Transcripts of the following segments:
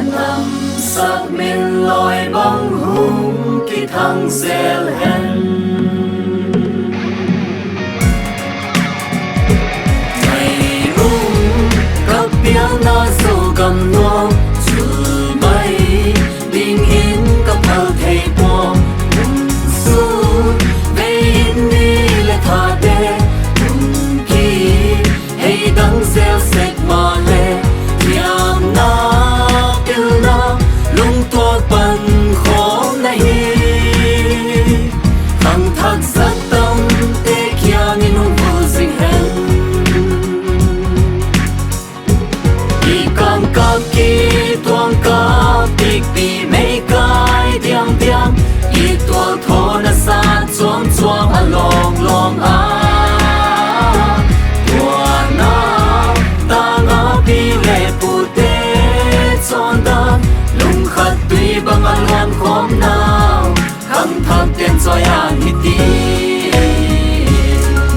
Lần âm sắc mình lôi bóng hùng khi thăng dèl hèn ngày ung các tiếng nó dù cầm nuông dù mây bình yên các thơ thầy buông su về in đi lệ thà đê khi hay đắng gieo sệt mà lệ thiam na tiêu na lung tua bần khó này thằng thắc rất tâm tê kia nên hùng vô sinh hèn đi con có kỳ tuông có big bì mấy cái điam điam y tua thô na sa chuông chuông à long long à tua na ta ngã bì lệ bù tê chọn đơn lung khát tuy bằng à loan khóm nào khăng thăng tên rồi an hít đi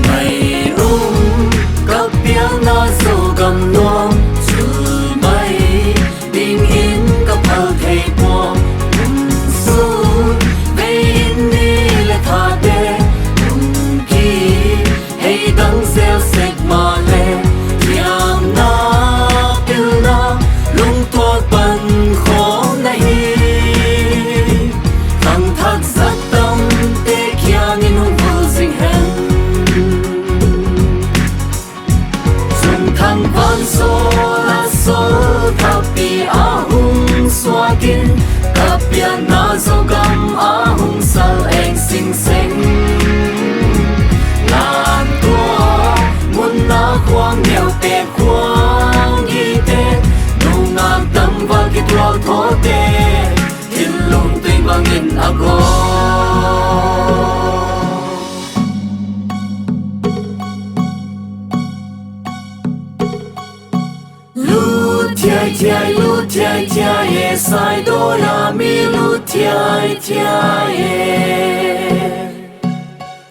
ngày ung các tiếng nó dù cầm nuông dù mây bình yên các thơ thầy buông su về in đi lệ thà đê khi hay đắng gieo sệt mà lệ thiam na tiêu na lung tua bần khó này thằng thắc rất tâm tê kia nên hùng vô sinh hèn dùng thằng văn số là số thập bị á hùng xóa kín cặp biển na dâu găm á hùng sao anh xinh xinh làm tua muốn na khoang nghèo tệ khoang ghi tên nụ ngàn tâm và cái thua thố tê thiên lung tuy bằng nghìn à gò lu thiai thiai e sai do la mi lu thiai thiai e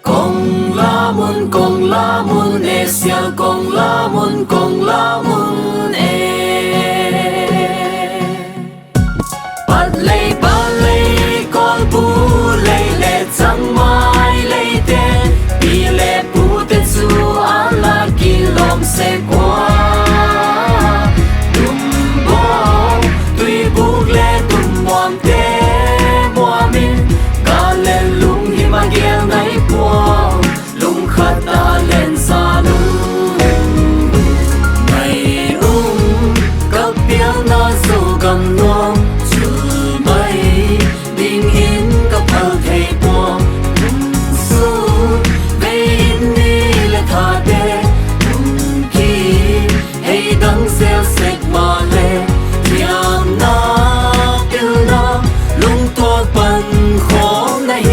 kong la mun e sia kong la mun e bắt lấy con bu lấy lệ chẳng mai lấy tên bị lệ bu tên su an la kỳ lom se qua gel ngay qua lung khát ta lên xa lung ngày ung các tiếng nó dù cầm nuông dù mây bình yên các thơ thầy buông su về in đi lệ thà đê khi hay đắng gieo sệt mà lệ thiam na tiêu na lung tua bần khó này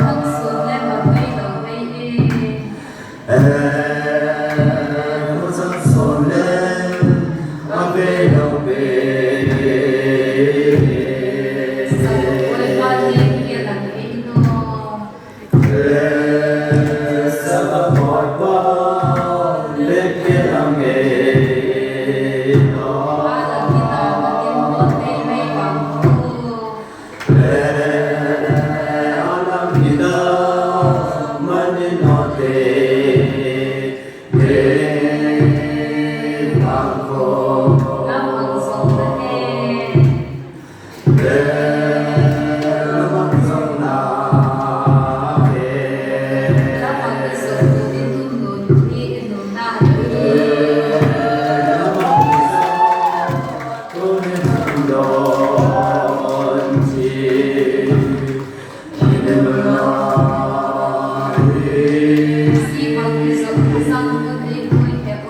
ทั้งสุดและหมดไม่หลงไม่เอง ผู้สังสนเล่อาเบโนเบ สัตว์ไว้บ้านเลี้ยงเกี่ยวกับเองเนาะ สัพพะบ้าเล็กเกลังเอโน บ้านหลังที่ตามาเลี้ยงหมดไม่หวังคู่ อาลัมหิดามันนิโนเตเดพังโก น้ำมันสมประเทศ เดมังสนาเอ น้ำมันสมดุลิตุนุนที่อินโดนาเซีย ตุนิสันโดนจีอินโดนาเอ สีมันสมสังกุฎิคุยเทโอ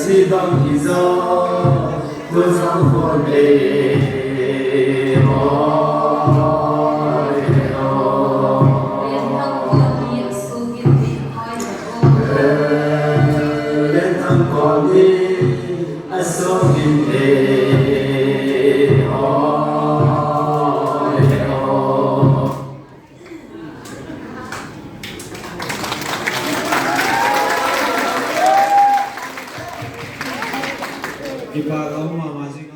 si bang izo tu sang khon e o เรียนทั้งหมดมีสุกินติคอยเทโอ เล่นทั้งก่อนนี้อสกินเอโอโอ Ipa kamu mama sih